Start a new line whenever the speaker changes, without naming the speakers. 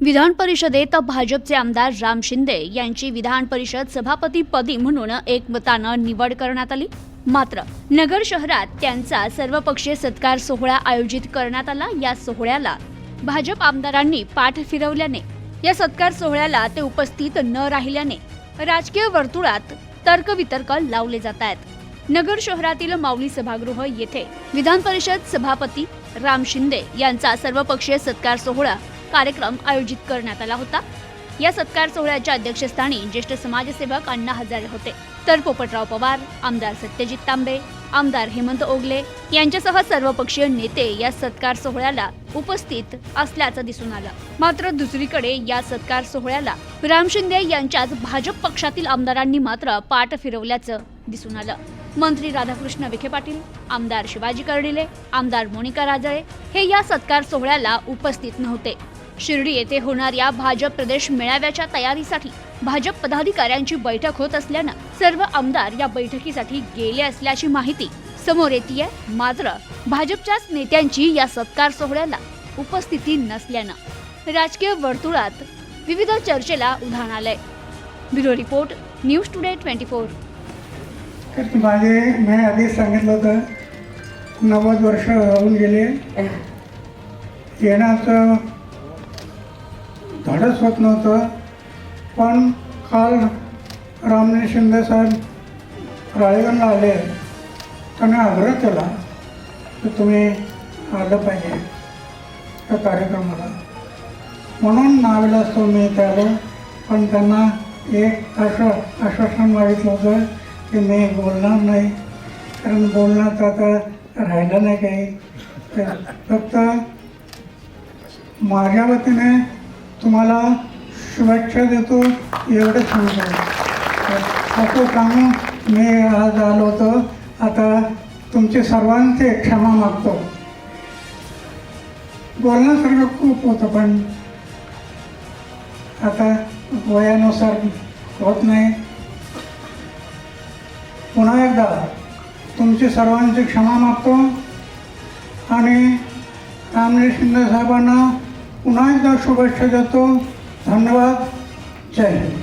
विधान परिषदेत भाजपचे आमदार राम शिंदे यांची विधान परिषद सभापतीपदी म्हणून एकमतानं निवड करण्यात आली। मात्र नगर शहरात त्यांचा सर्वपक्षीय सत्कार सोहळा आयोजित करण्यात आला। या सोहळ्याला भाजप आमदारांनी पाठ फिरवल्याने या सत्कार सोहळ्याला ते उपस्थित न राहिल्याने राजकीय वर्तुळात तर्कवितर्क लावले जात आहेत। नगर शहरातील माऊली सभागृह येथे विधान परिषद सभापती राम शिंदे यांचा सर्वपक्षीय सत्कार सोहळा कार्यक्रम आयोजित करण्यात आला होता। या सत्कार सोहळ्याच्या अध्यक्षस्थानी ज्येष्ठ समाजसेवक अण्णा हजारे होते, तर पोपटराव पवार, आमदार सत्यजित तांबे, आमदार हेमंत ओगले यांच्यासह सर्वपक्षीय नेते या सत्कार सोहळ्याला उपस्थित असल्याचं दिसून आलं। मात्र दुसरीकडे या सत्कार सोहळ्याला राम शिंदे यांच्याच भाजप पक्षातील आमदारांनी मात्र पाठ फिरवल्याचं दिसून आलं। मंत्री राधाकृष्ण विखे पाटील, आमदार शिवाजी कर्डिले, आमदार मोनिका राजळे हे या सत्कार सोहळ्याला उपस्थित नव्हते। शिर्डी येथे होणाऱ्या भाजप प्रदेश मेळाव्याच्या तयारीसाठी भाजप पदाधिकाऱ्यांची बैठक होत असल्यानं सर्व आमदार या बैठकीसाठी गेले असल्याची माहिती समोर येतेय। मात्र भाजपच्याच नेत्यांची या सत्कार सोहळ्याला उपस्थिती नसल्यानं राजकीय वर्तुळात विविध चर्चेला उधाण आलंय। Bureau report, news today 24।
मी आधीच सांगितलं होतं 90 वर्ष होऊन गेले, येण्याचं धाडस होत नव्हतं। पण काल रामने शिंदे साहेब राळेगणला आले, त्यांनी आग्रह केला की तुम्ही आलं पाहिजे त्या कार्यक्रमाला, म्हणून नावेलाच तो मी इथे आलो। पण त्यांना एक आश्वासन मागितलं होतं की मी बोलणार नाही, कारण बोलण्यात आता राहिलं नाही काही। फक्त माझ्या वतीने तुम्हाला शुभेच्छा देतो एवढं सांगतो। असं सांगून मी आज आलो होतो। आता तुमची सर्वांची क्षमा मागतो। बोलण्यासारखं खूप होतं, पण आता वयानुसार होत नाही। पुन्हा एकदा तुमची सर्वांची क्षमा मागतो आणि रामने शिंदे साहेबांना पुन्हा एकदा शुभेच्छा देतो। धन्यवाद, जय हिंद।